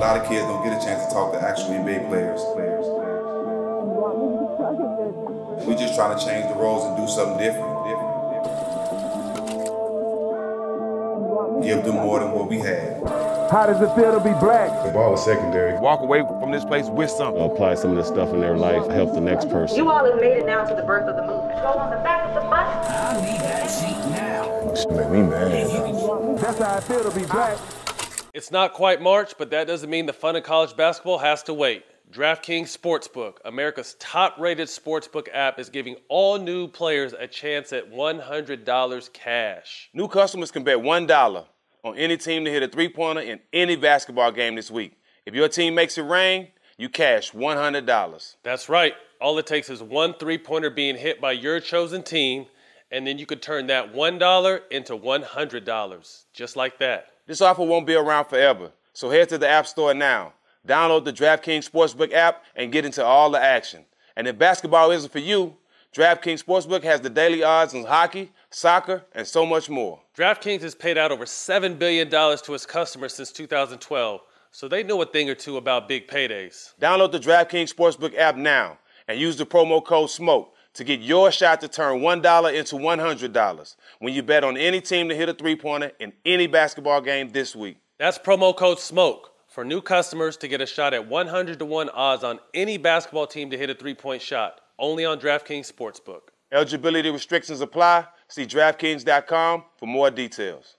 lot of kids don't get a chance to talk to actual NBA players. We just trying to change the roles and do something different. Give them more than what we had. How does it feel to be black? The ball is secondary. Walk away from this place with something. Apply some of the stuff in their life, help the next person. You all have made it now to the birth of the movement. Go on the back of the bus. I need that seat now. It make me mad. That's how I feel to be black. It's not quite March, but that doesn't mean the fun of college basketball has to wait. DraftKings Sportsbook, America's top-rated sportsbook app, is giving all new players a chance at $100 cash. New customers can bet $1 on any team to hit a three-pointer in any basketball game this week. If your team makes it rain, you cash $100. That's right. All it takes is one three-pointer being hit by your chosen team, and then you could turn that $1 into $100, just like that. This offer won't be around forever, so head to the App Store now. Download the DraftKings Sportsbook app and get into all the action. And if basketball isn't for you, DraftKings Sportsbook has the daily odds on hockey, soccer, and so much more. DraftKings has paid out over $7 billion to its customers since 2012, so they know a thing or two about big paydays. Download the DraftKings Sportsbook app now and use the promo code SMOKE to get your shot to turn $1 into $100 when you bet on any team to hit a three-pointer in any basketball game this week. That's promo code SMOKE for new customers to get a shot at 100-to-1 odds on any basketball team to hit a three-point shot, only on DraftKings Sportsbook. Eligibility restrictions apply. See DraftKings.com for more details.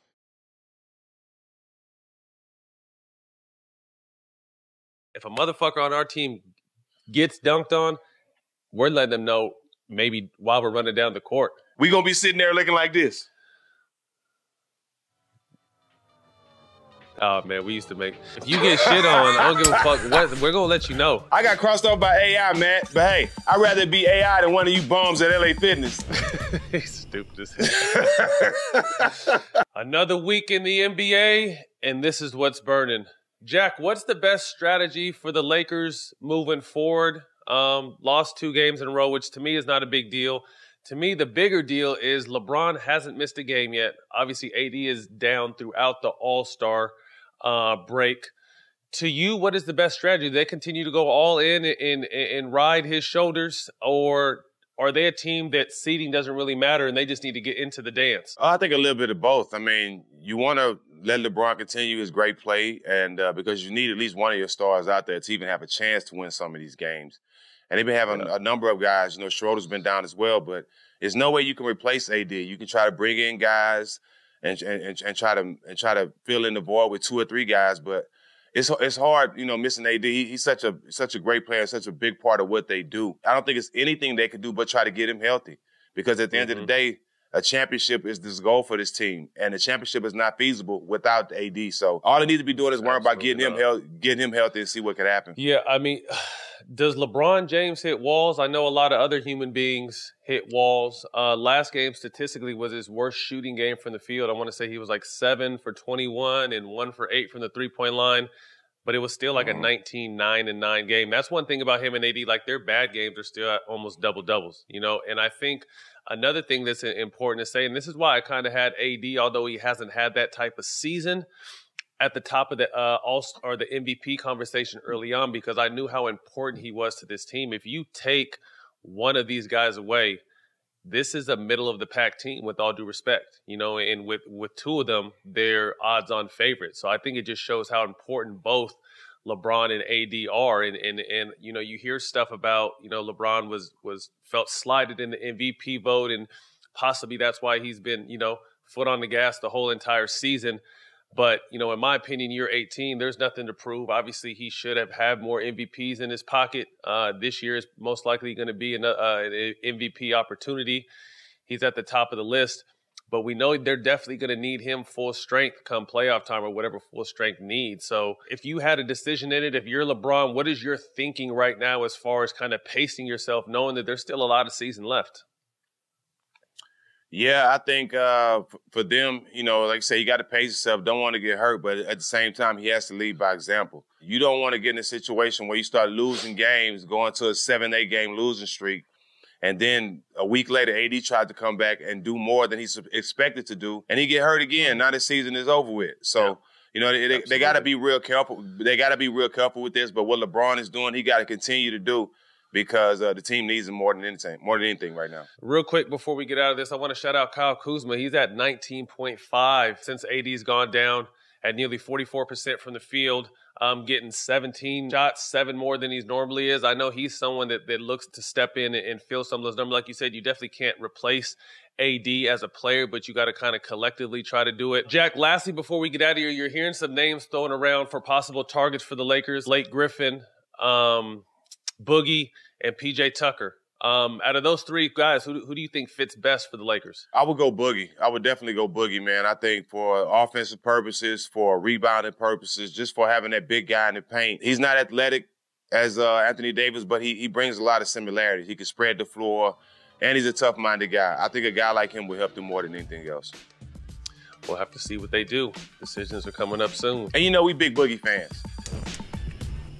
If a motherfucker on our team gets dunked on, we're letting them know maybe while we're running down the court. We gonna be sitting there looking like this. Oh, man, we used to make... If you get shit on, I don't give a fuck what. We're going to let you know. I got crossed off by AI, man. But hey, I'd rather be AI than one of you bums at LA Fitness. He's stupid as hell. Another week in the NBA, and this is what's burning. Jack, what's the best strategy for the Lakers moving forward? Lost 2 games in a row, which to me is not a big deal. To me, the bigger deal is LeBron hasn't missed a game yet. Obviously, AD is down throughout the All-Star break. To you, what is the best strategy? Do they continue to go all in and ride his shoulders, or are they a team that seeding doesn't really matter and they just need to get into the dance? I think a little bit of both. I mean, you want to let LeBron continue his great play, and because you need at least one of your stars out there to even have a chance to win some of these games. And they've been having a number of guys. You know, Schroeder's been down as well, but there's no way you can replace AD. You can try to bring in guys and try to fill in the void with 2 or 3 guys, but it's hard, you know, missing AD. He's such a great player, such a big part of what they do. I don't think it's anything they can do but try to get him healthy, because at the end of the day, a championship is this goal for this team, and the championship is not feasible without the AD. So all they need to be doing is worrying about getting him healthy and see what can happen. Yeah, I mean, does LeBron James hit walls? I know a lot of other human beings hit walls. Last game statistically was his worst shooting game from the field. I want to say he was like 7 for 21 and 1 for 8 from the three-point line, but it was still like a 19-9-9 game. That's one thing about him and AD. Like, their bad games are still at almost double-doubles, you know? And I think another thing that's important to say, and this is why I kind of had AD, although he hasn't had that type of season, at the top of the the MVP conversation early on, because I knew how important he was to this team. If you take one of these guys away, this is a middle of the pack team, with all due respect, you know, and with 2 of them, they're odds-on favorites. So I think it just shows how important both LeBron and AD are. And you know, you hear stuff about, you know, LeBron was felt slighted in the MVP vote, and possibly that's why he's been, you know, foot on the gas the whole entire season. But, you know, in my opinion, year 18, there's nothing to prove. Obviously, he should have had more MVPs in his pocket. This year is most likely going to be an MVP opportunity. He's at the top of the list. But we know they're definitely going to need him full strength come playoff time, or whatever full strength needs. So if you had a decision in it, if you're LeBron, what is your thinking right now as far as kind of pacing yourself, knowing that there's still a lot of season left? Yeah, I think for them, you know, like I say, you got to pace yourself. Don't want to get hurt, but at the same time, he has to lead by example. You don't want to get in a situation where you start losing games, going to a 7-8 game losing streak, and then a week later, AD tried to come back and do more than he's expected to do, and he get hurt again. Now the season is over with. So, You know, they got to be real careful. They got to be real careful with this. But what LeBron is doing, he got to continue to do because the team needs him more than anything right now. Real quick before we get out of this, I want to shout out Kyle Kuzma. He's at 19.5 since AD's gone down at nearly 44% from the field. Getting 17 shots, 7 more than he normally is. I know he's someone that looks to step in and fill some of those numbers. Like you said, you definitely can't replace AD as a player, but you got to kind of collectively try to do it. Jack, lastly, before we get out of here, you're hearing some names thrown around for possible targets for the Lakers. Blake Griffin, Boogie, and Pj Tucker. Out of those 3 guys, who do you think fits best for the Lakers? I would go Boogie. I would definitely go Boogie, man. I think for offensive purposes, for rebounding purposes, just for having that big guy in the paint. He's not athletic as Anthony Davis, but he brings a lot of similarities. He can spread the floor, and he's a tough-minded guy. I think a guy like him will help them more than anything else. We'll have to see what they do. Decisions are coming up soon. And you know we big Boogie fans.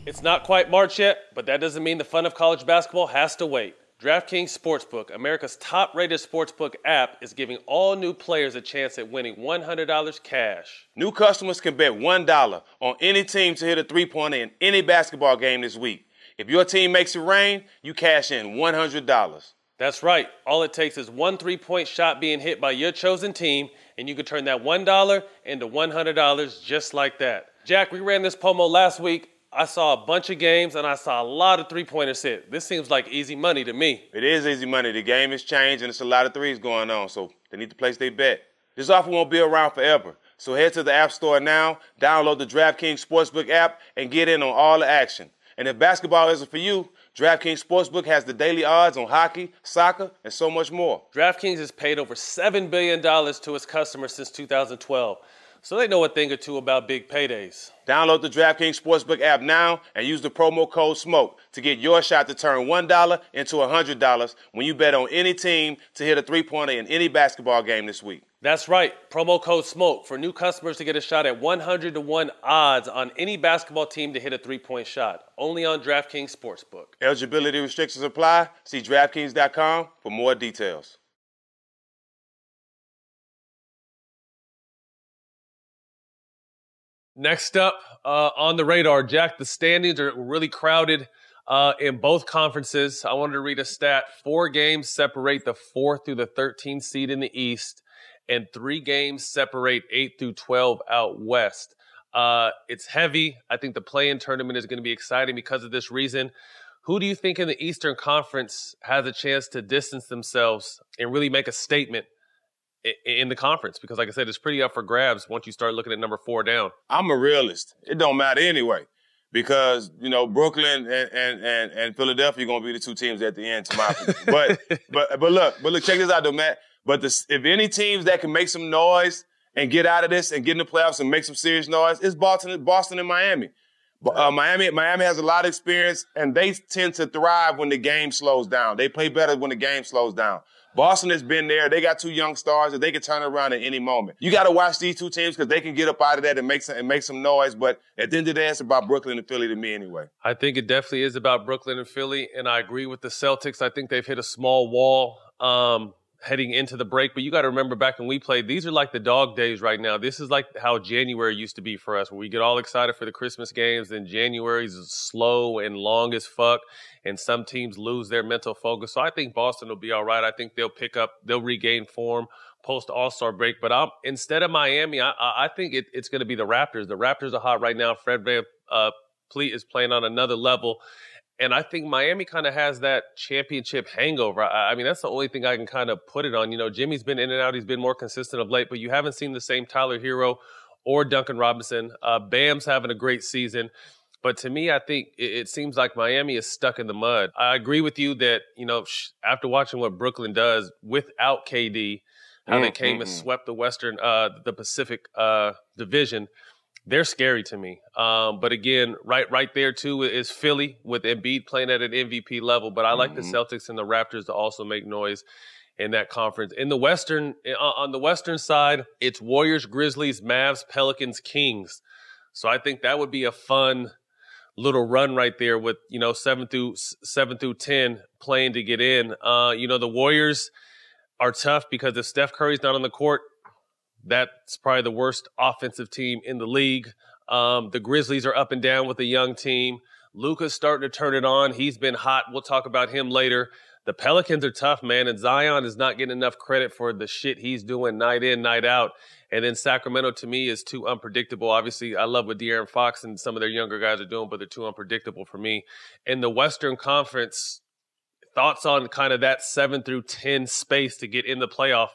It's not quite March yet, but that doesn't mean the fun of college basketball has to wait. DraftKings Sportsbook, America's top-rated sportsbook app, is giving all new players a chance at winning $100 cash. New customers can bet $1 on any team to hit a three-pointer in any basketball game this week. If your team makes it rain, you cash in $100. That's right. All it takes is one three-point shot being hit by your chosen team, and you can turn that $1 into $100 just like that. Jack, we ran this promo last week. I saw a bunch of games, and I saw a lot of three-pointers hit. This seems like easy money to me. It is easy money. The game has changed, and it's a lot of threes going on, so they need to place their bet. This offer won't be around forever, so head to the App Store now, download the DraftKings Sportsbook app, and get in on all the action. And if basketball isn't for you, DraftKings Sportsbook has the daily odds on hockey, soccer, and so much more. DraftKings has paid over $7 billion to its customers since 2012. So they know a thing or two about big paydays. Download the DraftKings Sportsbook app now and use the promo code SMOKE to get your shot to turn $1 into $100 when you bet on any team to hit a three-pointer in any basketball game this week. That's right. Promo code SMOKE for new customers to get a shot at 100-to-1 odds on any basketball team to hit a three-point shot. Only on DraftKings Sportsbook. Eligibility restrictions apply. See DraftKings.com for more details. Next up on the radar, Jack, the standings are really crowded in both conferences. I wanted to read a stat. 4 games separate the 4th through the 13th seed in the East, and 3 games separate 8 through 12 out West. It's heavy. I think the play-in tournament is going to be exciting because of this reason. Who do you think in the Eastern Conference has a chance to distance themselves and really make a statement in the conference? Because like I said, it's pretty up for grabs once you start looking at number 4 down. I'm a realist. It don't matter anyway. Because, you know, Brooklyn and Philadelphia are going to be the 2 teams at the end, to my opinion. But look, check this out though, Matt. But if any teams that can make some noise and get out of this and get in the playoffs and make some serious noise, it's Boston and Miami. Miami has a lot of experience, and they tend to thrive when the game slows down. They play better when the game slows down. Boston has been there. They got 2 young stars that they can turn around at any moment. You got to watch these 2 teams because they can get up out of that and make some noise. But at the end of the day, it's about Brooklyn and Philly to me anyway. I think it definitely is about Brooklyn and Philly, and I agree with the Celtics. I think they've hit a small wall heading into the break. But you got to remember back when we played, these are like the dog days right now. This is like how January used to be for us, where we get all excited for the Christmas games. Then January's slow and long as fuck, and some teams lose their mental focus. So I think Boston will be all right. I think they'll regain form post All-Star break. But instead of Miami, I think it's going to be the Raptors. The Raptors are hot right now. Fred VanVleet is playing on another level. And I think Miami kind of has that championship hangover. I mean, that's the only thing I can kind of put it on. You know, Jimmy's been in and out. He's been more consistent of late, but you haven't seen the same Tyler Hero or Duncan Robinson. Bam's having a great season. But to me, I think it seems like Miami is stuck in the mud. I agree with you that, you know, after watching what Brooklyn does without KD, how they came and swept the Pacific Division, they're scary to me. But again, right there too is Philly with Embiid playing at an MVP level. But I like the Celtics and the Raptors to also make noise in that conference. On the Western side, it's Warriors, Grizzlies, Mavs, Pelicans, Kings. So I think that would be a fun little run right there with, you know, 7 through 10 playing to get in. You know, the Warriors are tough because if Steph Curry's not on the court, That's probably the worst offensive team in the league. The Grizzlies are up and down with a young team. Luka's starting to turn it on. He's been hot. We'll talk about him later. The Pelicans are tough, man, and Zion is not getting enough credit for the shit he's doing night in, night out. And then Sacramento, to me, is too unpredictable. Obviously, I love what De'Aaron Fox and some of their younger guys are doing, but they're too unpredictable for me. In the Western Conference, thoughts on kind of that 7 through 10 space to get in the playoff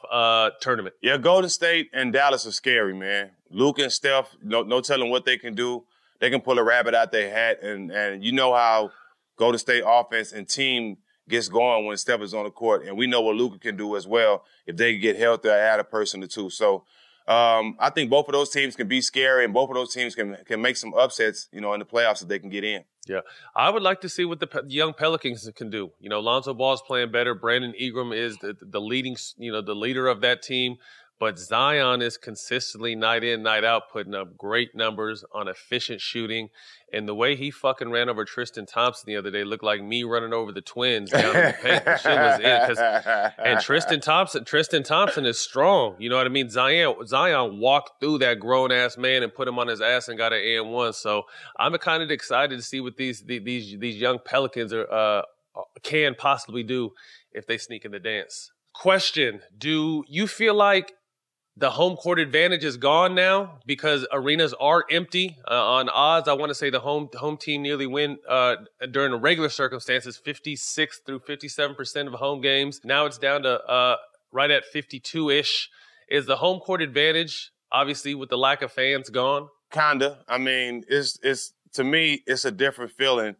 tournament? Yeah, Golden State and Dallas are scary, man. Luka and Steph, no telling what they can do. They can pull a rabbit out their hat, and you know how Golden State offense and team gets going when Steph is on the court, and we know what Luka can do as well if they get healthy or add a person or two. So I think both of those teams can be scary, and both of those teams can make some upsets, in the playoffs if they can get in. Yeah, I would like to see what the young Pelicans can do. Lonzo Ball's playing better. Brandon Ingram is the leading, the leader of that team. But Zion is consistently night in, night out, putting up great numbers on efficient shooting. And the way he fucking ran over Tristan Thompson the other day looked like me running over the Twins down in the paint. The shit was in. And Tristan Thompson is strong. You know what I mean? Zion walked through that grown-ass man and put him on his ass and got an and-1. So I'm kind of excited to see what these young Pelicans can possibly do if they sneak in the dance. Question, do you feel like the home court advantage is gone now because arenas are empty? On odds, I want to say the home team nearly win during the regular circumstances, 56 through 57% of home games. Now it's down to right at 52-ish. Is the home court advantage, obviously, with the lack of fans, gone? Kinda. I mean, it's to me, it's a different feeling,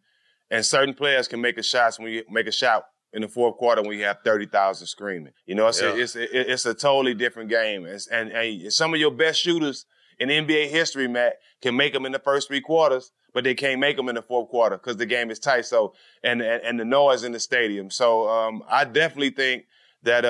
and certain players can make a shot when you make a shot in the fourth quarter when you have 30,000 screaming. It's a totally different game. And some of your best shooters in NBA history, Matt, can make them in the first three quarters, but they can't make them in the fourth quarter because the game is tight. So, and the noise in the stadium. So, I definitely think that,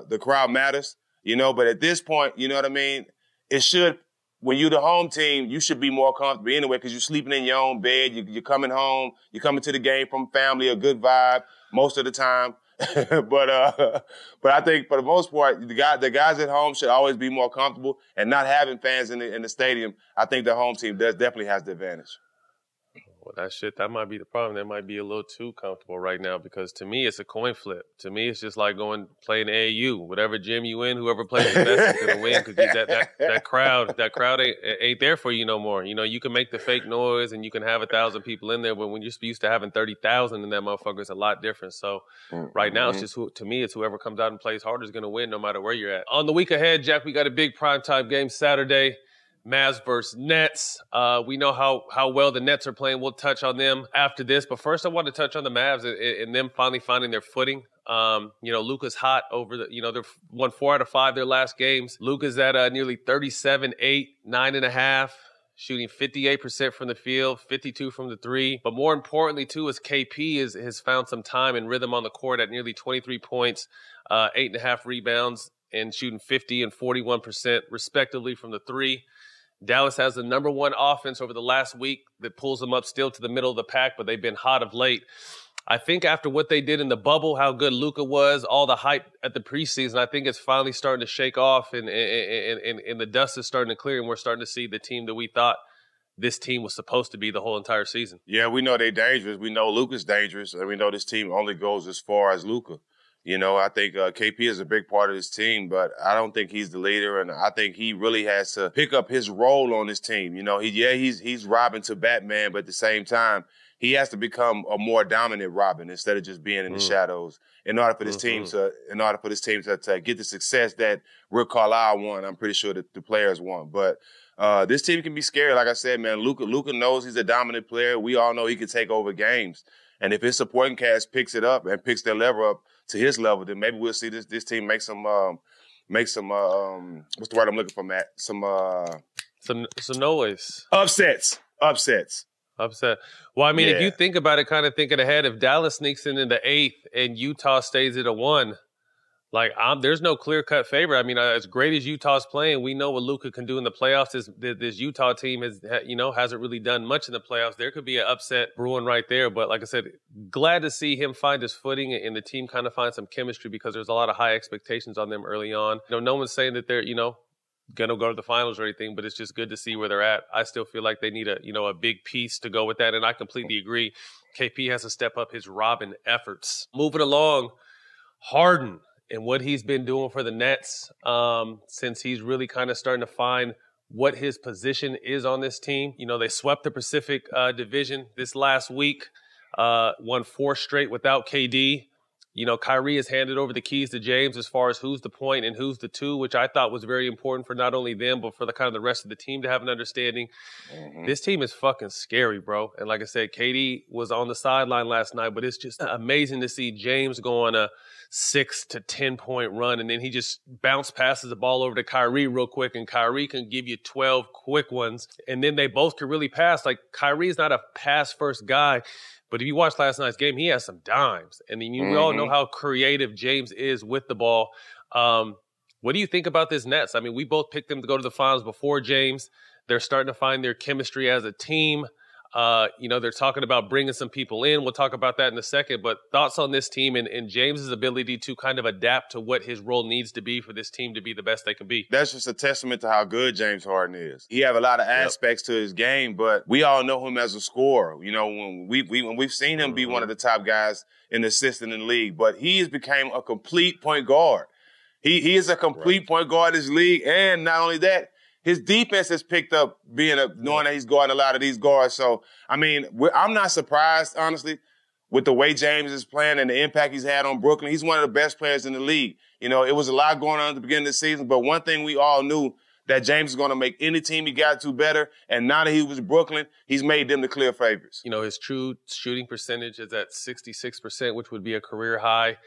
the crowd matters, but at this point, you know what I mean? It should, when you're the home team, you should be more comfortable anyway because you're sleeping in your own bed. You're coming home. You're coming to the game from family, a good vibe most of the time. but I think for the most part, the guys at home should always be more comfortable, and not having fans in the stadium, I think the home team definitely has the advantage. Well, that might be the problem. They might be a little too comfortable right now because to me, it's a coin flip. To me, it's just like playing AAU. Whatever gym you in, whoever plays the best is going to win because that crowd ain't there for you no more. You can make the fake noise and you can have 1,000 people in there, but when you're used to having 30,000 in that motherfucker, it's a lot different. So right now, it's just to me, it's whoever comes out and plays harder is going to win no matter where you're at. On the week ahead, Jack, we got a big primetime game Saturday. Mavs versus Nets. We know how well the Nets are playing. We'll touch on them after this. But first, I want to touch on the Mavs and them finally finding their footing. Luka's hot over they've won 4 out of 5 their last games. Luka's at nearly 37, 8, 9.5, shooting 58% from the field, 52 from the three. But more importantly, too, is KP has found some time and rhythm on the court at nearly 23 points, 8.5 rebounds, and shooting 50 and 41% respectively from the three. Dallas has the number one offense over the last week that pulls them up still to the middle of the pack, but they've been hot of late. I think after what they did in the bubble, how good Luka was, all the hype at the preseason, I think it's finally starting to shake off and the dust is starting to clear, and we're starting to see the team that we thought this team was supposed to be the whole entire season. Yeah, we know they're dangerous. We know Luka's dangerous, and we know this team only goes as far as Luka. I think KP is a big part of this team, but I don't think he's the leader, and I think he really has to pick up his role on this team. He's Robin to Batman, but at the same time, he has to become a more dominant Robin instead of just being in the shadows. In order for this team to get the success that Rick Carlisle won, I'm pretty sure that the players want. But this team can be scary. Like I said, man, Luka knows he's a dominant player. We all know he can take over games. And if his supporting cast picks it up and picks their level up to his level, then maybe we'll see this team make some what's the word I'm looking for, Matt? Some noise. Upsets. Well, I mean, if you think about it, kind of thinking ahead, if Dallas sneaks in the 8th and Utah stays at a 1, there's no clear-cut favorite. I mean, as great as Utah's playing, we know what Luka can do in the playoffs. This Utah team hasn't really done much in the playoffs. There could be an upset brewing right there. But like I said, glad to see him find his footing and the team kind of find some chemistry because there's a lot of high expectations on them early on. No one's saying that going to go to the finals or anything, but it's just good to see where they're at. I still feel like they need a big piece to go with that, and I completely agree. KP has to step up his robbing efforts. Moving along, Harden and what he's been doing for the Nets since he's really kind of starting to find what his position is on this team. They swept the Pacific Division this last week, won 4 straight without KD. Kyrie has handed over the keys to James as far as who's the point and who's the two, which I thought was very important for not only them, but for the kind of the rest of the team to have an understanding. Mm-hmm. This team is fucking scary, bro. And like I said, KD was on the sideline last night, but it's just amazing to see James go on a 6 to 10 point run. And then he just passes the ball over to Kyrie real quick, and Kyrie can give you 12 quick ones. And then they both can really pass. Like, Kyrie's not a pass first guy. But if you watch last night's game, he has some dimes. And then we all know how creative James is with the ball. What do you think about this Nets? I mean, we both picked them to go to the finals before James. They're starting to find their chemistry as a team. They're talking about bringing some people in. We'll talk about that in a second. But thoughts on this team and James's ability to kind of adapt to what his role needs to be for this team to be the best they can be. That's just a testament to how good James Harden is. He have a lot of aspects to his game, but we all know him as a scorer. When we've seen him be one of the top guys in assisting in the league, but he has become a complete point guard. He is a complete point guard in this league, and not only that, his defense has picked up knowing that he's guarding a lot of these guards. So, I mean, I'm not surprised, honestly, with the way James is playing and the impact he's had on Brooklyn. He's one of the best players in the league. It was a lot going on at the beginning of the season, but one thing we all knew, that James is going to make any team he got to better, and now that he was Brooklyn, he's made them the clear favorites. His true shooting percentage is at 66%, which would be a career high.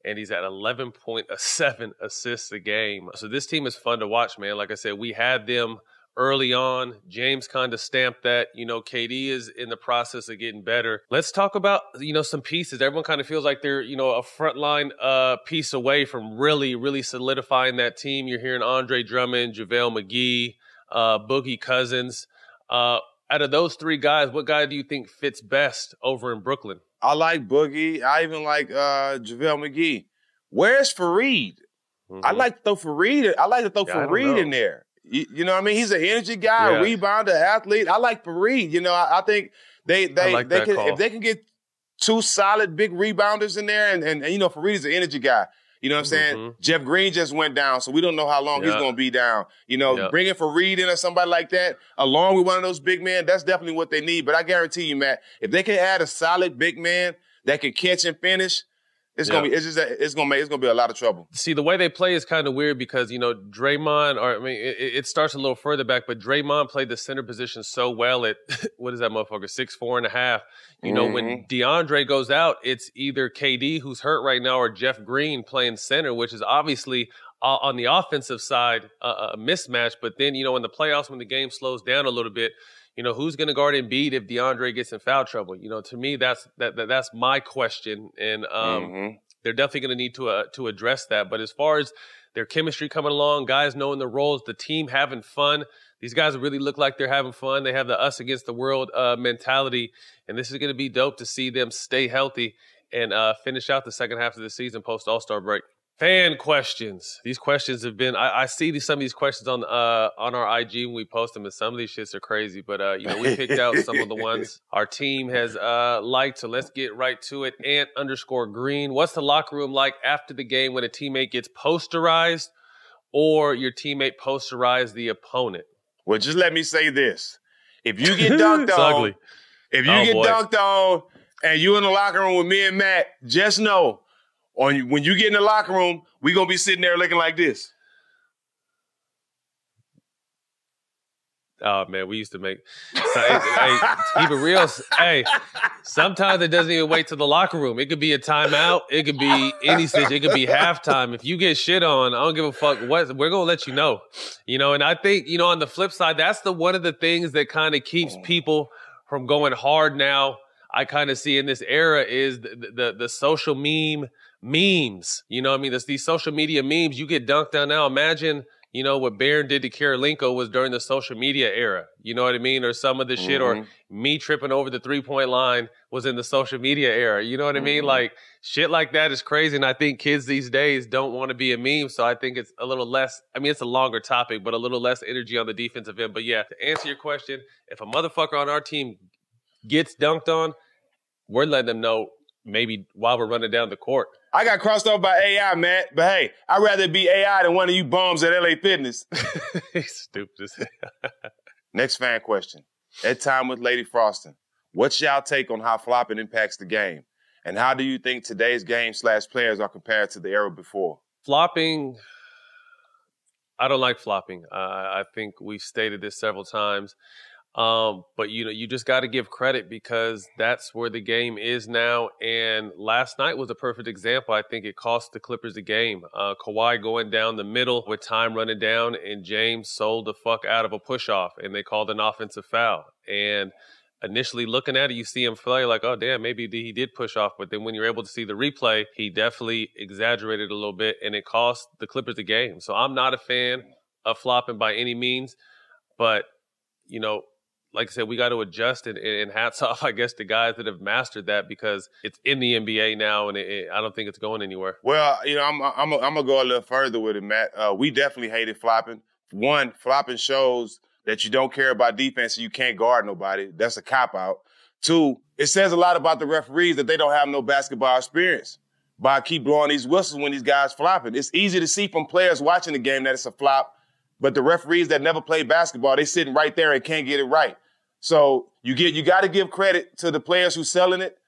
And he's at 11.7 assists a game. So this team is fun to watch, man. Like I said, we had them early on. James kind of stamped that. KD is in the process of getting better. Let's talk about, some pieces. Everyone kind of feels like they're, a frontline piece away from really, really solidifying that team. You're hearing Andre Drummond, JaVale McGee, Boogie Cousins. Out of those 3 guys, what guy do you think fits best over in Brooklyn? I like Boogie. I even like JaVale McGee. Where's Fareed? Mm-hmm. I like to throw Fareed in there. You know what I mean? He's an energy guy, a rebounder, athlete. I like Fareed. I think they can if they can get 2 solid big rebounders in there, and Fareed is an energy guy. You know what I'm saying? Mm-hmm. Jeff Green just went down, so we don't know how long he's going to be down. Bringing Fareed in or somebody like that, along with one of those big men, that's definitely what they need. But I guarantee you, Matt, if they can add a solid big man that can catch and finish, it's gonna be a lot of trouble. See, the way they play is kind of weird because Draymond, it starts a little further back, but Draymond played the center position so well at what is that motherfucker 6'4.5". When DeAndre goes out, it's either KD who's hurt right now or Jeff Green playing center, which is obviously on the offensive side a mismatch. But then in the playoffs when the game slows down a little bit, who's going to guard Embiid if DeAndre gets in foul trouble? To me, that's my question, and they're definitely going to need to address that. But as far as their chemistry coming along, guys knowing the roles, the team having fun, these guys really look like they're having fun. They have the us against the world mentality, and this is going to be dope to see them stay healthy and finish out the second half of the season post All-Star break. Fan questions. These questions have been, I see some of these questions on our IG when we post them, and some of these shits are crazy. But, we picked out some of the ones our team has liked. So let's get right to it. Ant_Green. What's the locker room like after the game when a teammate gets posterized or your teammate posterized the opponent? Well, just let me say this. If you get dunked on, dunked on and you in the locker room with me and Matt, just know, when you get in the locker room, we going to be sitting there looking like this. Oh, man, we used to make keep it real. Hey, sometimes it doesn't even wait to the locker room. It could be a timeout. It could be any situation. It could be halftime. If you get shit on, I don't give a fuck what. We're going to let you know. And I think, on the flip side, that's one of the things that kind of keeps people from going hard now. I kind of see in this era is the social memes. These social media memes. You get dunked on now. Imagine what Barron did to Karolinko was during the social media era. You know what I mean? Or some of the shit, or me tripping over the 3-point line was in the social media era. You know what I mean? Like, shit like that is crazy. And I think kids these days don't want to be a meme. So I think it's a little less, it's a longer topic, but a little less energy on the defensive end. But yeah, to answer your question, if a motherfucker on our team gets dunked on, we're letting them know maybe while we're running down the court. I got crossed off by AI, Matt, but hey, I'd rather be AI than one of you bums at LA Fitness. He's stupid as hell. Next fan question. At Time with Lady Froston, what's y'all take on how flopping impacts the game? And how do you think today's game/players are compared to the era before? Flopping, I don't like flopping. I think we've stated this several times. But you just got to give credit because that's where the game is now. And last night was a perfect example. I think it cost the Clippers the game. Kawhi going down the middle with time running down, and James sold the fuck out of a push-off, and they called an offensive foul. And initially looking at it, you see him play like, oh, damn, maybe he did push off. But then when you're able to see the replay, he definitely exaggerated a little bit, and it cost the Clippers the game. So I'm not a fan of flopping by any means. But, like I said, we got to adjust, and hats off, I guess, to guys that have mastered that because it's in the NBA now, and I don't think it's going anywhere. Well, I'm gonna go a little further with it, Matt. We definitely hated flopping. One, flopping shows that you don't care about defense and you can't guard nobody. That's a cop-out. Two, it says a lot about the referees that they don't have no basketball experience by keep blowing these whistles when these guys flopping. It's easy to see from players watching the game that it's a flop, but the referees that never played basketball, they sitting right there and can't get it right. So you got to give credit to the players who selling it,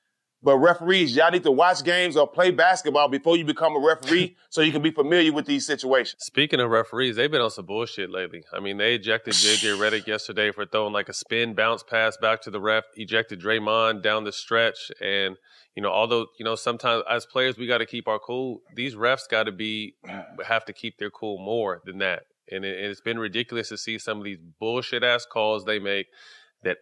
but referees, y'all need to watch games or play basketball before you become a referee so you can be familiar with these situations. Speaking of referees, they've been on some bullshit lately. They ejected J.J. Redick yesterday for throwing like a spin bounce pass back to the ref, ejected Draymond down the stretch, and although sometimes as players we got to keep our cool, these refs got to have to keep their cool more than that, and it's been ridiculous to see some of these bullshit ass calls they make that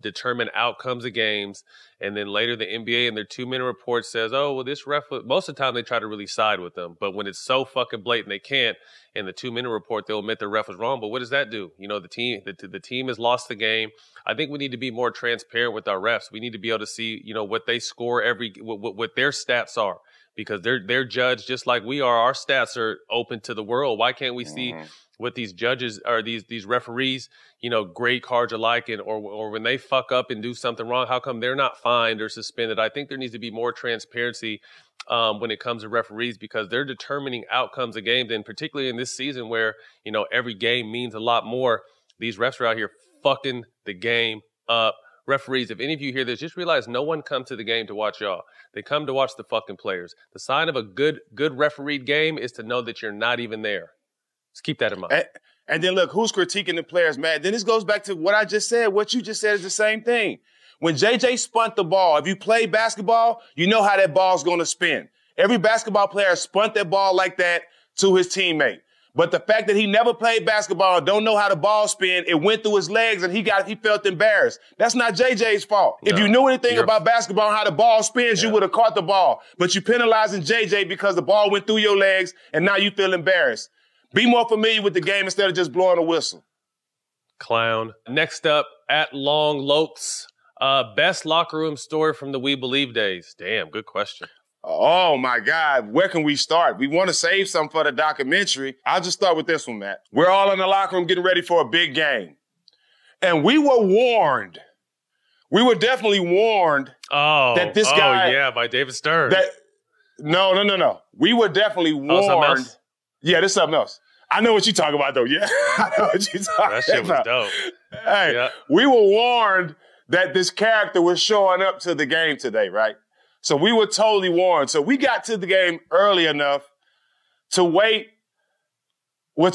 determine outcomes of games. And then later the NBA in their 2-minute report says, oh, well, this ref, most of the time they try to really side with them. But when it's so fucking blatant they can't, in the 2-minute report, they'll admit the ref was wrong. But what does that do? The team has lost the game. I think we need to be more transparent with our refs. We need to be able to see, what they score what their stats are. Because they're judged just like we are. Our stats are open to the world. Why can't we see what these judges or these referees, grade cards are like, or when they fuck up and do something wrong, how come they're not fined or suspended? I think there needs to be more transparency when it comes to referees because they're determining outcomes of games, and particularly in this season where, every game means a lot more. These refs are out here fucking the game up. Referees, if any of you hear this, just realize no one comes to the game to watch y'all. They come to watch the fucking players. The sign of a good refereed game is to know that you're not even there. Just keep that in mind. And then look, who's critiquing the players, Matt? Then this goes back to what I just said. What you just said is the same thing. When JJ spunt the ball, if you play basketball, you know how that ball's going to spin. Every basketball player spunt that ball like that to his teammate. But the fact that he never played basketball, don't know how the ball spin, it went through his legs and he felt embarrassed. That's not JJ's fault. No, if you knew anything about basketball and how the ball spins, you would have caught the ball. But you penalizing JJ because the ball went through your legs and now you feel embarrassed. Be more familiar with the game instead of just blowing a whistle. Clown. Next up, at Long Lopes, best locker room story from the We Believe days. Damn, good question. Oh, my God. Where can we start? We want to save some for the documentary. I'll just start with this one, Matt. We're all in the locker room getting ready for a big game. And we were warned. We were definitely warned that this guy. Oh, yeah, by David Stern. No. We were definitely warned. Something else? Yeah, this is something else. I know what you're talking about, though. Yeah, I know what you're talking about. That shit was dope. Hey, we were warned that this character was showing up to the game today, right? So we were totally warned. So we got to the game early enough to to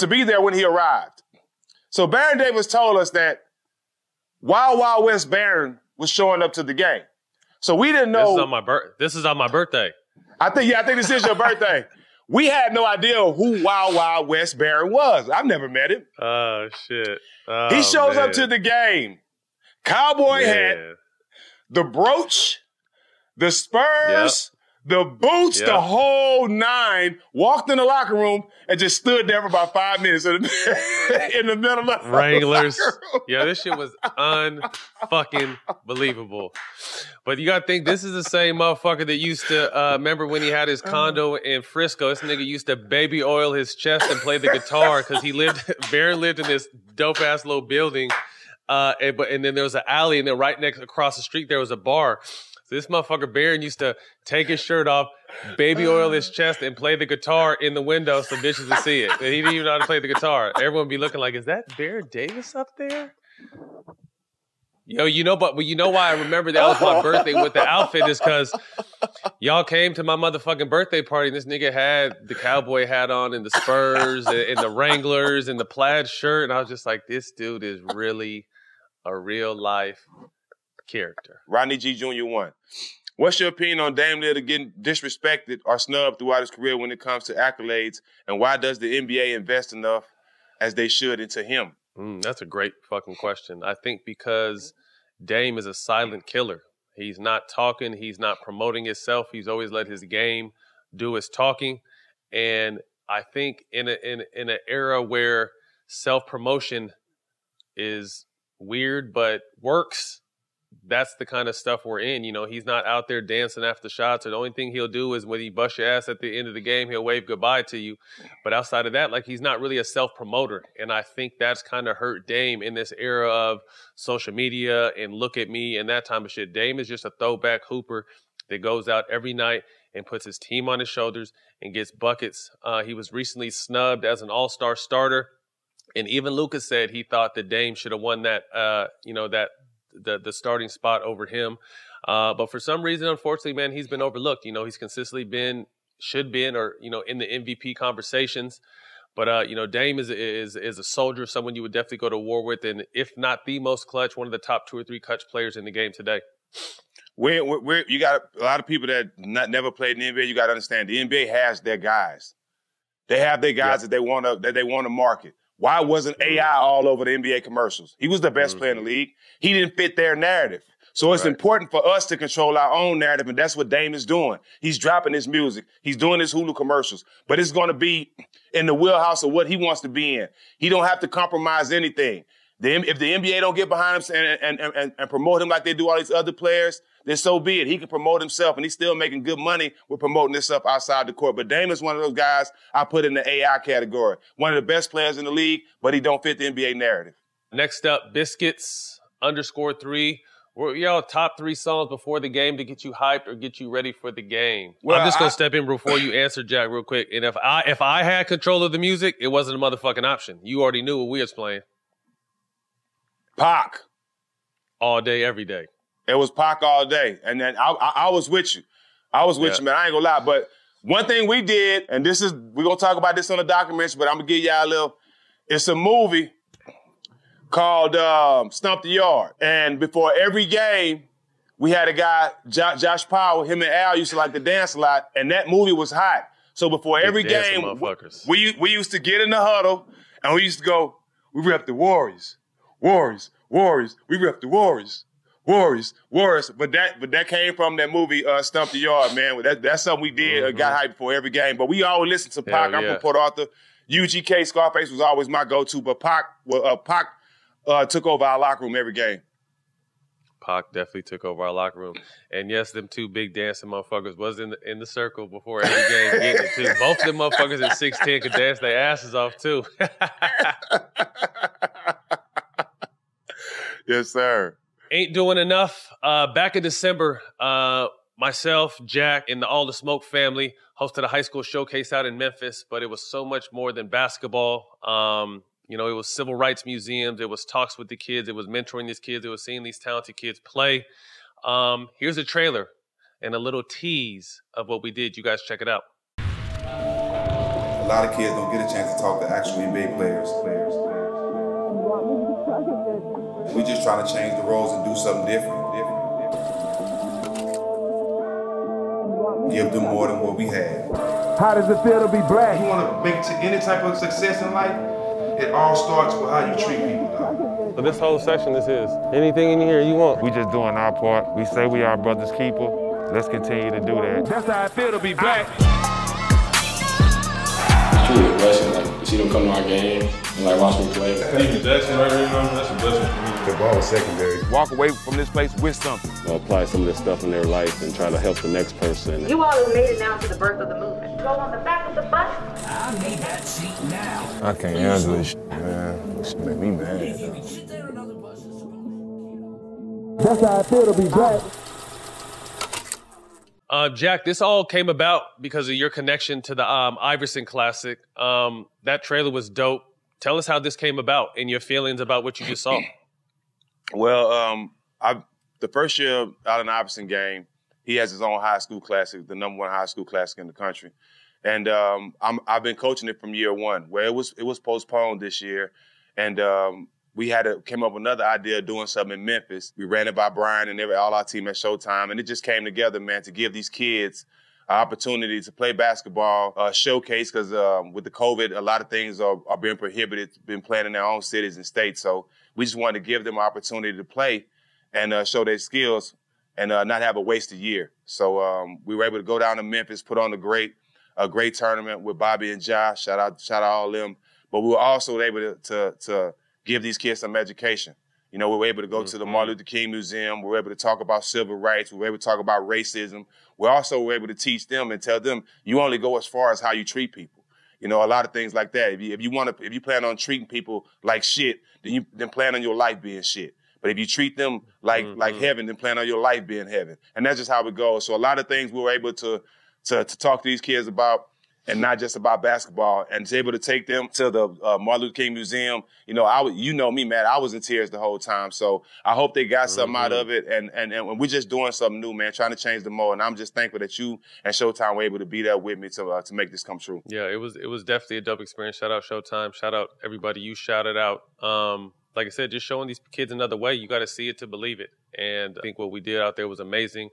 be there when he arrived. So Baron Davis told us that Wild Wild West Baron was showing up to the game. So we didn't know. This is on my birthday. I think this is your birthday. We had no idea who Wild Wild West Baron was. I've never met him. Oh, shit. He shows up to the game. Cowboy hat, the brooch, the Spurs, the boots, Yep. the whole nine, walked in the locker room and just stood there for about 5 minutes in the middle of Wranglers. the locker room. Yeah, this shit was unfucking believable. But you gotta think, this is the same motherfucker that used to, remember when he had his condo in Frisco, this nigga used to baby oil his chest and play the guitar because Baron lived in this dope-ass little building. And then there was an alley, and then right across the street there was a bar. So this motherfucker Baron used to take his shirt off, baby oil his chest, and play the guitar in the window so bitches would see it. And he didn't even know how to play the guitar. Everyone would be looking like, is that Baron Davis up there? Yo, you know why I remember that was my birthday with the outfit is because y'all came to my motherfucking birthday party and this nigga had the cowboy hat on and the Spurs and the Wranglers and the plaid shirt. And I was just like, this dude is really a real life character. Rodney G. Jr. 1. What's your opinion on Dame Lillard getting disrespected or snubbed throughout his career when it comes to accolades? And why does the NBA invest enough as they should into him? That's a great fucking question. I think because Dame is a silent killer. He's not talking. He's not promoting himself. He's always let his game do his talking. And I think in an era where self-promotion is weird but works, that's the kind of stuff we're in. You know, he's not out there dancing after shots. Or the only thing he'll do is when he busts your ass at the end of the game, he'll wave goodbye to you. But outside of that, like, he's not really a self-promoter. And I think that's kind of hurt Dame in this era of social media and look at me and that type of shit. Dame is just a throwback hooper that goes out every night and puts his team on his shoulders and gets buckets. He was recently snubbed as an all-star starter. And even Lucas said he thought that Dame should have won that, the starting spot over him. But for some reason, unfortunately, man, he's been overlooked. You know, he's consistently been in the MVP conversations. But, Dame is a soldier, someone you would definitely go to war with. And if not the most clutch, one of the top 2 or 3 clutch players in the game today. You got a lot of people that never played in the NBA. You got to understand the NBA has their guys. They have their guys that they want to market. Why wasn't AI all over the NBA commercials? He was the best player in the league. He didn't fit their narrative. So it's important for us to control our own narrative, and that's what Dame is doing. He's dropping his music. He's doing his Hulu commercials. But it's going to be in the wheelhouse of what he wants to be in. He don't have to compromise anything. If the NBA don't get behind him and promote him like they do all these other players, then so be it. He can promote himself, and he's still making good money with promoting this stuff outside the court. But Dame is one of those guys I put in the AI category. One of the best players in the league, but he don't fit the NBA narrative. Next up, Biscuits _3. Y'all top 3 songs before the game to get you hyped or get you ready for the game. Well, I'm just gonna step in before you answer, Jack, real quick. And if I had control of the music, it wasn't a motherfucking option. You already knew what we was playing. Pac. All day, every day. It was Pac all day. And then I was with you. I was with you, man. I ain't gonna lie. But one thing we did, and we're gonna talk about this on the documentary, but I'm gonna give y'all a little, it's a movie called Stump the Yard. And before every game, we had a guy, Josh Powell, him and Al used to like to dance a lot, and that movie was hot. So before every game, we used to get in the huddle, and we used to go, we rep the Warriors. Warriors. We rep the Warriors. Warriors. But that came from that movie, Stump the Yard, man. That's something we did, got hyped before every game. But we always listened to Pac. I'm from Port Arthur. UGK, Scarface was always my go-to, but Pac took over our locker room every game. Pac definitely took over our locker room. And yes, them 2 big dancing motherfuckers was in the circle before every game getting it too. Both of them motherfuckers at 6'10" could dance their asses off too. Yes, sir. Ain't doing enough. Back in December, myself, Jack, and All the Smoke family hosted a high school showcase out in Memphis, but it was so much more than basketball. It was civil rights museums. It was talks with the kids. It was mentoring these kids. It was seeing these talented kids play. Here's a trailer and a little tease of what we did. You guys check it out. A lot of kids don't get a chance to talk to actual NBA players. We just trying to change the roles and do something different. Give them more than what we had. How does it feel to be black? You want to make any type of success in life, it all starts with how you treat people, dog. So this whole session, this is anything in here you want. We just doing our part. We say we are brother's keeper. let's continue to do that. That's how I feel to be black. It's truly a blessing, like, to see them come to our game and, like, watch me play. Steven Jackson right here, that's a blessing for me. The ball was secondary. Walk away from this place with something. Apply some of this stuff in their life and try to help the next person. You all have made it now to the birth of the movement. Go on the back of the bus. I need that seat now. I can't handle this shit, man. This shit make me mad. If you can sit there, another bus is That's how I feel to be black. Jack, this all came about because of your connection to the Iverson Classic. That trailer was dope. Tell us how this came about and your feelings about what you just saw. Well, the first year out in the Iverson game, he has his own high school classic, the #1 high school classic in the country. And I've been coaching it from year one, where it was postponed this year. And we came up with another idea of doing something in Memphis. We ran it by Brian and all our team at Showtime, and it just came together, man, to give these kids an opportunity to play basketball, showcase, because with the COVID, a lot of things are being prohibited, been playing in their own cities and states. So we just wanted to give them an opportunity to play and show their skills and not have a wasted year. So we were able to go down to Memphis, put on a great tournament with Bobby and Josh. Shout out all of them. But we were also able to give these kids some education. You know, we were able to go to the Martin Luther King Museum. We were able to talk about civil rights. We were able to talk about racism. We also were able to teach them and tell them you only go as far as how you treat people. You know, a lot of things like that. If you plan on treating people like shit, then plan on your life being shit. But if you treat them like heaven, then plan on your life being heaven. And that's just how it goes. So a lot of things we were able to talk to these kids about, and not just about basketball, and to able to take them to the Martin Luther King Museum. You know, you know me, man, I was in tears the whole time. So I hope they got something out of it. And we're just doing something new, man, trying to change the mold. And I'm just thankful that you and Showtime were able to be there with me to make this come true. Yeah, it was definitely a dope experience. Shout out Showtime. Shout out everybody you shouted out. Like I said, just showing these kids another way. You got to see it to believe it. And I think what we did out there was amazing.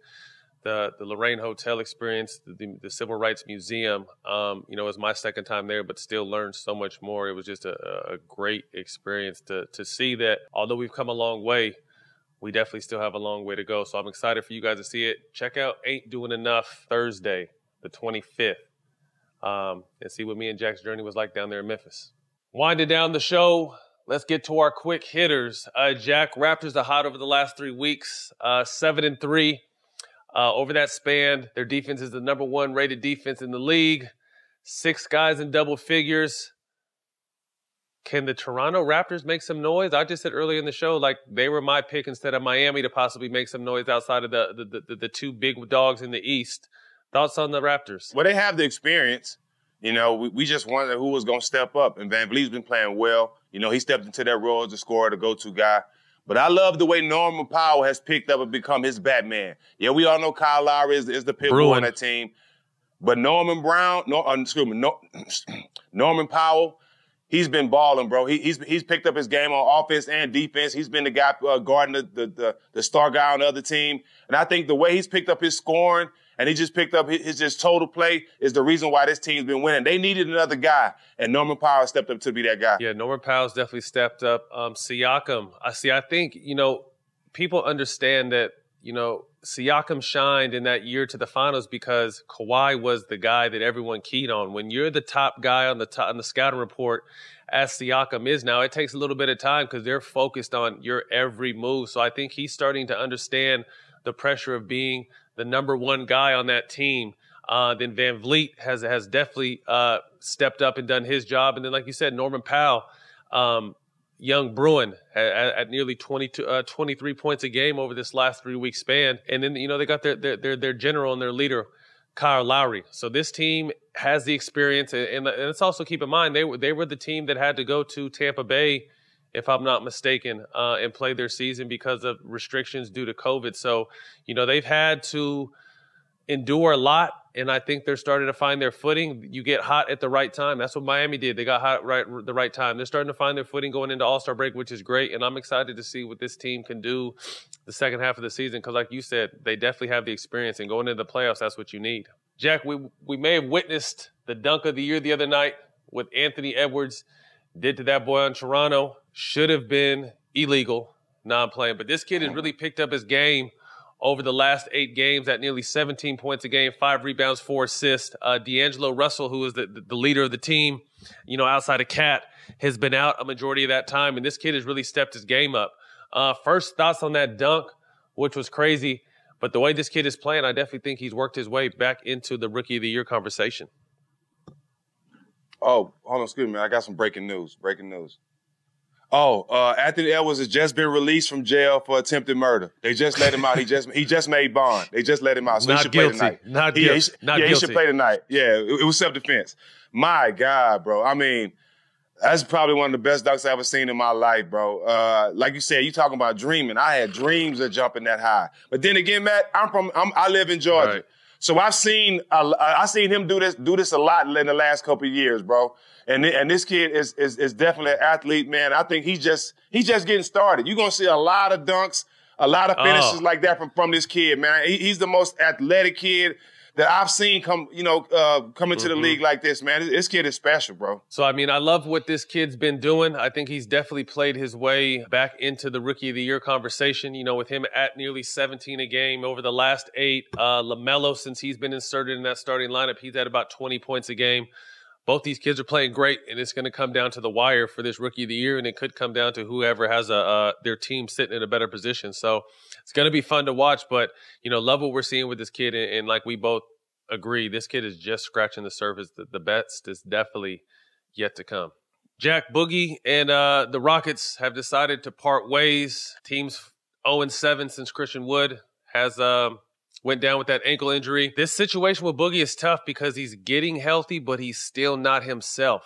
The Lorraine Hotel experience, the Civil Rights Museum, you know, it was my second time there, but still learned so much more. It was just a great experience to see that although we've come a long way, we definitely still have a long way to go. So I'm excited for you guys to see it. Check out Ain't Doing Enough Thursday, the 25th, and see what me and Jack's journey was like down there in Memphis. Winding down the show, let's get to our quick hitters. Jack, Raptors are hot over the last 3 weeks, 7-3. Over that span, their defense is the #1 rated defense in the league. 6 guys in double figures. Can the Toronto Raptors make some noise? I just said earlier in the show, like, they were my pick instead of Miami to possibly make some noise outside of the 2 big dogs in the East. Thoughts on the Raptors? Well, they have the experience. You know, we just wondered who was going to step up. And Van Vliet's been playing well. You know, he stepped into that role as a scorer, the go-to guy. But I love the way Norman Powell has picked up and become his Batman. Yeah, we all know Kyle Lowry is the pit bull on that team. But Norman Powell, he's been balling, bro. He's picked up his game on offense and defense. He's been the guy guarding the star guy on the other team. And I think the way he's picked up his scoring and he just picked up his just total play is the reason why this team's been winning. They needed another guy, and Norman Powell stepped up to be that guy. Yeah, Norman Powell's definitely stepped up. Siakam, I think, you know, people understand that, you know, Siakam shined in that year to the finals because Kawhi was the guy that everyone keyed on. When you're the top guy on the scouting report, as Siakam is now, it takes a little bit of time because they're focused on your every move. So I think he's starting to understand the pressure of being the #1 guy on that team. Then Van Vliet has definitely stepped up and done his job. And then, like you said, Norman Powell, young Bruin at nearly 23 points a game over this last 3-week span. And then, you know, they got their general and their leader, Kyle Lowry. So this team has the experience. And let's also keep in mind, they were the team that had to go to Tampa Bay, if I'm not mistaken, and play their season because of restrictions due to COVID. So, you know, they've had to endure a lot, and I think they're starting to find their footing. You get hot at the right time. That's what Miami did. They got hot at the right time. They're starting to find their footing going into All-Star break, which is great, and I'm excited to see what this team can do the second half of the season because, like you said, they definitely have the experience, and going into the playoffs, that's what you need. Jack, we may have witnessed the dunk of the year the other night with Anthony Edwards. Did to that boy on Toronto. Should have been illegal, non-playing. But this kid has really picked up his game over the last 8 games at nearly 17 points a game, 5 rebounds, 4 assists. D'Angelo Russell, who is the leader of the team, outside of Cat, has been out a majority of that time, and this kid has really stepped his game up. First thoughts on that dunk, which was crazy, but the way this kid is playing, I definitely think he's worked his way back into the Rookie of the Year conversation. Oh, hold on, excuse me. I got some breaking news. Anthony Edwards has just been released from jail for attempted murder. They just let him out. He just made bond. They just let him out. So he should play tonight. Not guilty. He should play tonight. Yeah, it was self-defense. My God, bro. I mean, that's probably one of the best dunks I've ever seen in my life, bro. Like you said, you talking about dreaming. I had dreams of jumping that high. But then again, Matt, I live in Georgia. Right. So I've seen him do this a lot in the last couple of years, bro. And this kid is definitely an athlete, man. I think he's just getting started. You're gonna see a lot of dunks, a lot of finishes like that from this kid, man. He's the most athletic kid that I've seen come into the league like this, man. This kid is special, bro. So, I mean, I love what this kid's been doing. I think he's definitely played his way back into the Rookie of the Year conversation, with him at nearly 17 a game over the last 8. LaMelo, since he's been inserted in that starting lineup, he's at about 20 points a game. Both these kids are playing great, and it's going to come down to the wire for this Rookie of the Year, and it could come down to whoever has their team sitting in a better position. So it's going to be fun to watch, but, love what we're seeing with this kid, and like we both agree, this kid is just scratching the surface. The best is definitely yet to come. Jack, Boogie and the Rockets have decided to part ways. Team's 0-7 since Christian Wood has went down with that ankle injury. This situation with Boogie is tough because he's getting healthy, but he's still not himself.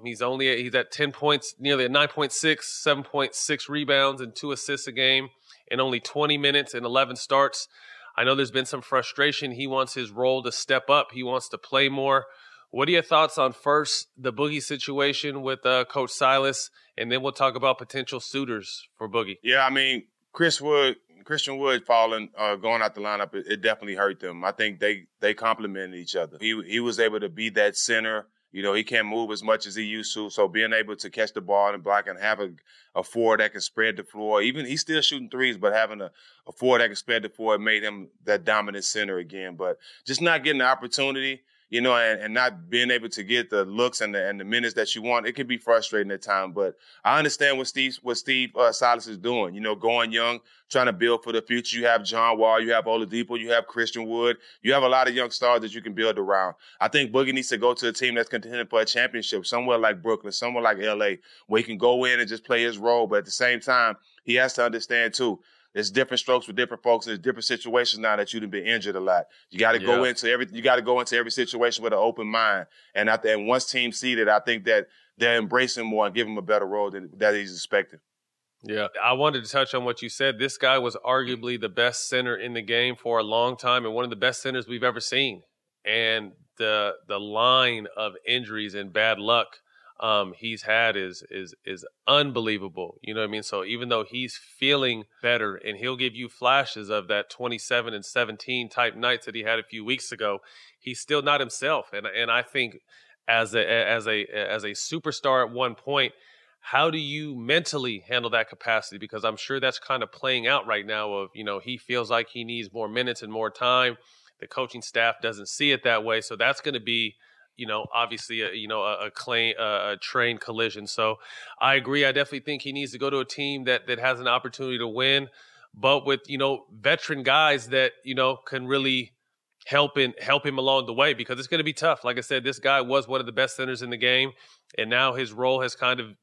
He's at 10 points, nearly at 9.6, 7.6 rebounds and 2 assists a game in only 20 minutes and 11 starts. I know there's been some frustration. He wants his role to step up. He wants to play more. What are your thoughts on first the Boogie situation with Coach Silas, and then we'll talk about potential suitors for Boogie? Yeah, I mean, Christian Wood falling, going out the lineup, it definitely hurt them. I think they complemented each other. He was able to be that center. He can't move as much as he used to. So being able to catch the ball and block and have a forward that can spread the floor, even he's still shooting threes, but having a forward that can spread the floor made him that dominant center again. But just not getting the opportunity, and not being able to get the looks and the minutes that you want, it can be frustrating at times. But I understand what Steve Silas is doing. Going young, trying to build for the future. You have John Wall, you have Oladipo, you have Christian Wood. You have a lot of young stars that you can build around. I think Boogie needs to go to a team that's contending for a championship, somewhere like Brooklyn, somewhere like LA, where he can go in and just play his role. But at the same time, he has to understand too, there's different strokes for different folks. There's different situations now that you've been injured a lot. You got to go into every situation with an open mind. And once teams see that, I think that they're embracing more and give him a better role that he's expecting. Yeah, I wanted to touch on what you said. This guy was arguably the best center in the game for a long time and one of the best centers we've ever seen. And the line of injuries and bad luck he's had is unbelievable. You know what I mean? So even though he's feeling better and he'll give you flashes of that 27 and 17 type nights that he had a few weeks ago, he's still not himself. And I think as a superstar at one point, how do you mentally handle that capacity? Because I'm sure that's kind of playing out right now of, he feels like he needs more minutes and more time. The coaching staff doesn't see it that way. So that's going to be, obviously, a train collision. So I agree. I definitely think he needs to go to a team that has an opportunity to win, but with, veteran guys that, can really help him along the way, because it's going to be tough. Like I said, this guy was one of the best centers in the game, and now his role has kind of,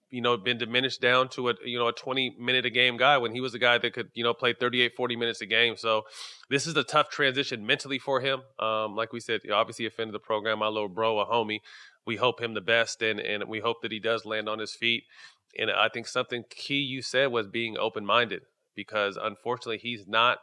been diminished down to a 20-minute a game guy when he was a guy that could, play 38, 40 minutes a game. So this is a tough transition mentally for him. Like we said, obviously a fan of the program, my little bro, a homie. We hope him the best, and we hope that he does land on his feet. And I think something key you said was being open-minded, because unfortunately he's not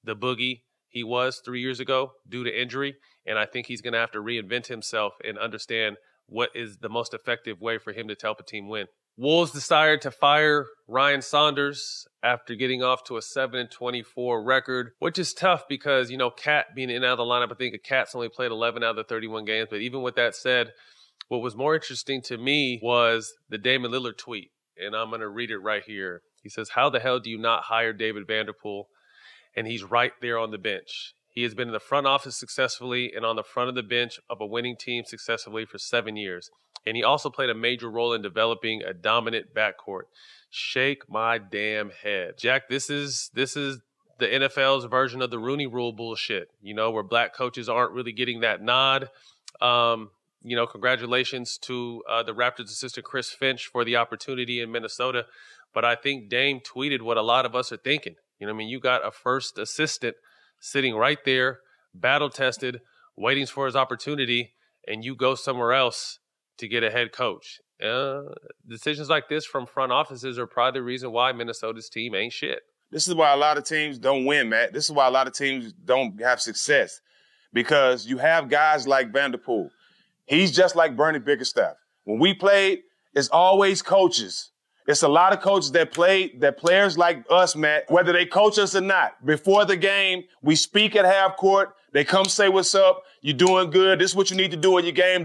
the Boogie he was 3 years ago due to injury. And I think he's going to have to reinvent himself and understand what is the most effective way for him to help a team win. Wolves decided to fire Ryan Saunders after getting off to a 7-24 record, which is tough because, Cat being in and out of the lineup, I think Cat's only played 11 out of the 31 games. But even with that said, what was more interesting to me was the Damian Lillard tweet. And I'm going to read it right here. He says, "How the hell do you not hire David Vanderpool? and he's right there on the bench. He has been in the front office successfully and on the front of the bench of a winning team successfully for 7 years. And he also played a major role in developing a dominant backcourt. Shake my damn head. Jack, this is the NFL's version of the Rooney Rule bullshit, where black coaches aren't really getting that nod. Congratulations to the Raptors assistant Chris Finch for the opportunity in Minnesota. But I think Dame tweeted what a lot of us are thinking. You got a first assistant sitting right there, battle-tested, waiting for his opportunity, and you go somewhere else to get a head coach. Decisions like this from front offices are probably the reason why Minnesota's team ain't shit. This is why a lot of teams don't win, Matt. This is why a lot of teams don't have success, because you have guys like Vanderpool. He's just like Bernie Bickerstaff. When we played, it's always coaches. It's a lot of coaches that players like us, Matt, whether they coach us or not. Before the game, we speak at half court. They come say, what's up? You're doing good. This is what you need to do in your game,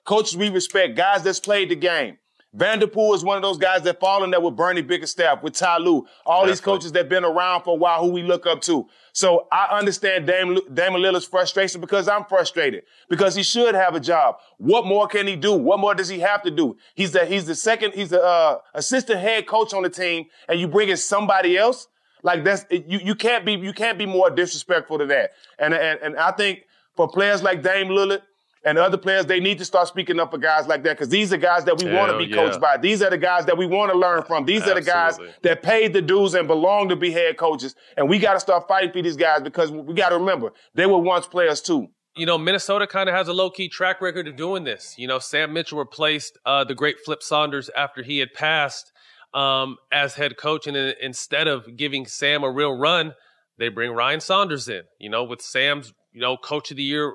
Coaches we respect, guys that's played the game. Vanderpool is one of those guys that fall in there with Bernie Bickerstaff, with Ty Lue, these coaches that have been around for a while who we look up to. So I understand Dame Lillard's frustration, because I'm frustrated, because he should have a job. What more can he do? What more does he have to do? He's the assistant head coach on the team, and you bring in somebody else? Like you can't be more disrespectful to that. And I think for players like Dame Lillard and other players, they need to start speaking up for guys like that, because these are guys that we want to be coached by. These are the guys that we want to learn from. These are the guys that paid the dues and belong to be head coaches. And we got to start fighting for these guys, because we got to remember, they were once players too. Minnesota kind of has a low-key track record of doing this. Sam Mitchell replaced the great Flip Saunders after he had passed as head coach. And instead of giving Sam a real run, they bring Ryan Saunders in, with Sam's, coach of the year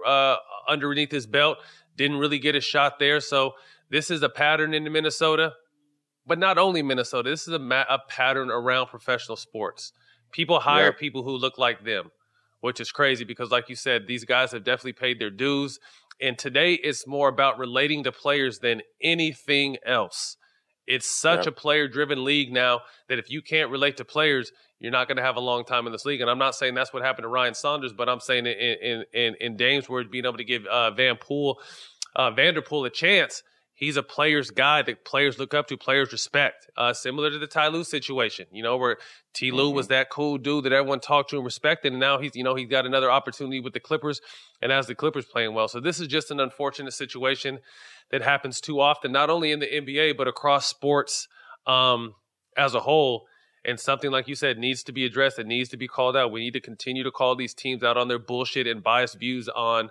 underneath his belt. Didn't really get a shot there. So this is a pattern in Minnesota, but not only Minnesota. This is a pattern around professional sports. People hire people who look like them, which is crazy, because like you said, these guys have definitely paid their dues. And today it's more about relating to players than anything else. It's such a player-driven league now that if you can't relate to players, you're not going to have a long time in this league. And I'm not saying that's what happened to Ryan Saunders, but I'm saying in Dame's words, being able to give Vanderpool a chance. He's a player's guy that players look up to, players respect. Similar to the Ty Lue situation, where T. Lue was that cool dude that everyone talked to and respected, and now he's got another opportunity with the Clippers, and as the Clippers playing well. So this is just an unfortunate situation that happens too often, not only in the NBA, but across sports as a whole. And something, like you said, needs to be addressed. It needs to be called out. We need to continue to call these teams out on their bullshit and biased views on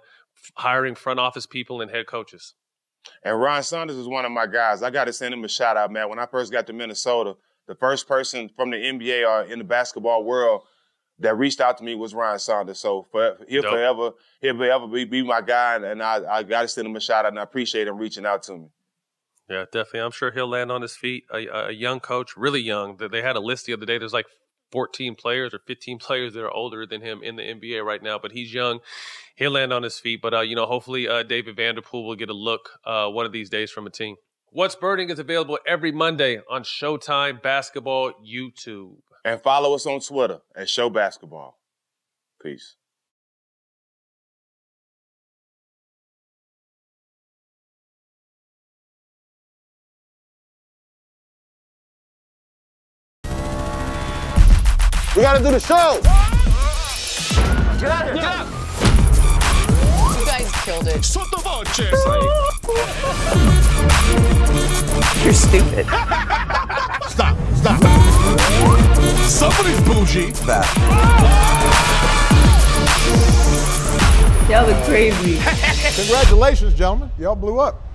hiring front office people and head coaches. And Ryan Saunders is one of my guys. I got to send him a shout out, man. When I first got to Minnesota, the first person from the NBA or in the basketball world that reached out to me was Ryan Saunders. So he'll forever be my guy, and I got to send him a shout out, and I appreciate him reaching out to me. Yeah, definitely. I'm sure he'll land on his feet. A young coach, really young. They had a list the other day. There's like 14 players or 15 players that are older than him in the NBA right now, but he's young. He'll land on his feet. But, hopefully David Vanderpool will get a look one of these days from a team. What's Burning is available every Monday on Showtime Basketball YouTube. And follow us on Twitter at Show Basketball. Peace. We gotta do the show! Get out of here, get out! You guys killed it. You're stupid. Stop. Somebody's bougie. Y'all look crazy. Congratulations, gentlemen. Y'all blew up.